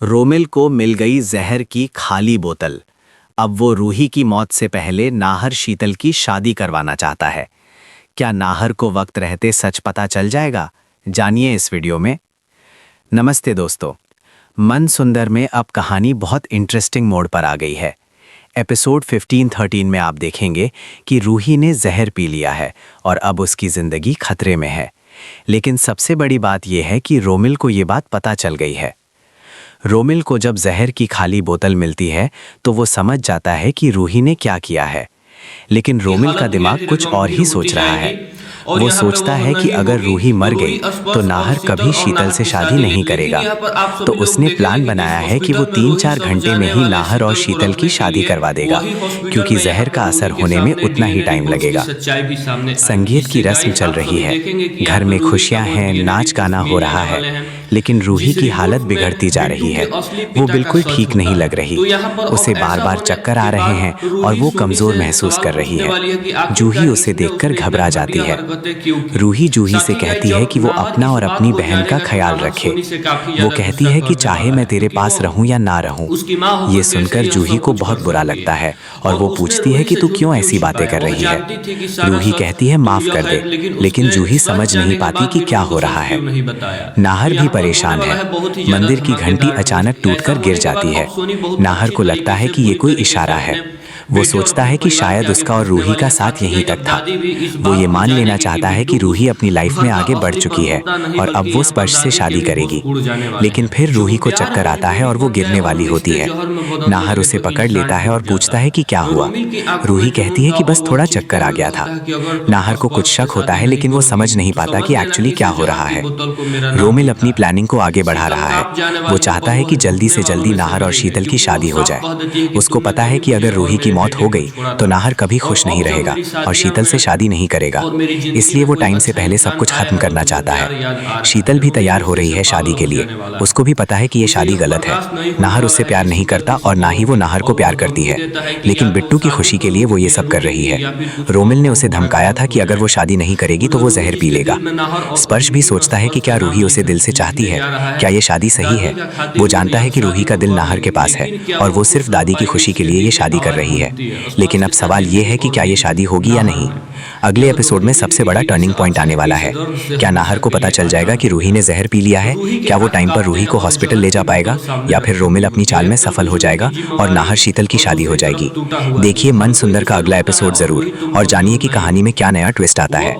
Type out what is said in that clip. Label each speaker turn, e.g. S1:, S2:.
S1: रोमिल को मिल गई जहर की खाली बोतल। अब वो रूही की मौत से पहले नाहर शीतल की शादी करवाना चाहता है। क्या नाहर को वक्त रहते सच पता चल जाएगा? जानिए इस वीडियो में। नमस्ते दोस्तों, मन सुंदर में अब कहानी बहुत इंटरेस्टिंग मोड़ पर आ गई है। एपिसोड 15-13 में आप देखेंगे कि रूही ने जहर पी लिया है और अब उसकी जिंदगी खतरे में है। लेकिन सबसे बड़ी बात यह है कि रोमिल को ये बात पता चल गई है। रोमिल को जब जहर की खाली बोतल मिलती है तो वो समझ जाता है कि रूही ने क्या किया है। लेकिन रोमिल का दिमाग कुछ और ही सोच रहा है। वो सोचता है कि अगर रूही मर गई तो नाहर कभी शीतल से शादी नहीं करेगा। तो उसने प्लान बनाया है कि वो 3-4 घंटे में ही नाहर और शीतल की शादी करवा देगा, क्योंकि जहर का असर होने में उतना ही टाइम लगेगा। संगीत की रस्म चल रही है, घर में खुशियां हैं, नाच गाना हो रहा है, लेकिन रूही की हालत बिगड़ती जा रही है। वो बिल्कुल ठीक नहीं लग रही। उसे बार बार चक्कर आ रहे हैं और वो कमजोर महसूस कर रही है। जूही उसे देखकर घबरा जाती है। रूही जूही से कहती है कि वो अपना और अपनी बहन का ख्याल रखे। वो कहती है कि चाहे मैं तेरे पास रहूं या ना रहूं। ये सुनकर जूही को बहुत बुरा लगता है और वो पूछती है कि तू क्यों ऐसी बातें कर रही है। रूही कहती है माफ कर दे, लेकिन जूही समझ नहीं पाती कि क्या हो रहा है। नाहर भी परेशान है। मंदिर की घंटी अचानक टूटकर गिर जाती है। नाहर को लगता है कि ये कोई इशारा है। वो सोचता है कि शायद उसका और रूही का साथ यहीं तक था। वो ये मान लेना चाहता है कि रूही अपनी लाइफ में आगे बढ़ चुकी है और अब वो स्पर्श से शादी करेगी। लेकिन फिर रूही को चक्कर आता है और वो गिरने वाली होती है। नाहर उसे पकड़ लेता है और पूछता है कि क्या हुआ। रूही कहती है कि बस थोड़ा चक्कर आ गया था। नाहर को कुछ शक होता है, लेकिन वो समझ नहीं पाता कि एक्चुअली क्या हो रहा है। रोमिल अपनी प्लानिंग को आगे बढ़ा रहा है। वो चाहता है कि जल्दी से जल्दी नाहर और शीतल की शादी हो जाए। उसको पता है कि अगर रूही की मौत हो गई तो नाहर कभी खुश नहीं रहेगा और शीतल से शादी नहीं करेगा। इसलिए वो टाइम से पहले सब कुछ खत्म करना चाहता है। शीतल भी तैयार हो रही है शादी के लिए। उसको भी पता है कि ये शादी गलत है। नाहर उससे प्यार नहीं करता और ना ही वो नाहर को प्यार करती है, लेकिन बिट्टू की खुशी के लिए वो ये सब कर रही है। रोमिल ने उसे धमकाया था कि अगर वो शादी नहीं करेगी तो वो जहर पी लेगा। स्पर्श भी सोचता है कि क्या रूही उसे दिल से चाहती है, क्या ये शादी सही है। वो जानता है कि रूही का दिल नाहर के पास है और वो सिर्फ दादी की खुशी के लिए ये शादी कर रही है। लेकिन अब सवाल ये है कि क्या ये शादी होगी या नहीं। अगले एपिसोड में सबसे बड़ा टर्निंग पॉइंट आने वाला है। क्या नाहर को पता चल जाएगा कि रूही ने जहर पी लिया है? क्या वो टाइम पर रूही को हॉस्पिटल ले जा पाएगा, या फिर रोमिल अपनी चाल में सफल हो जाएगा और नाहर शीतल की शादी हो जाएगी? देखिए मन सुंदर का अगला एपिसोड जरूर और जानिए कि कहानी में क्या नया ट्विस्ट आता है।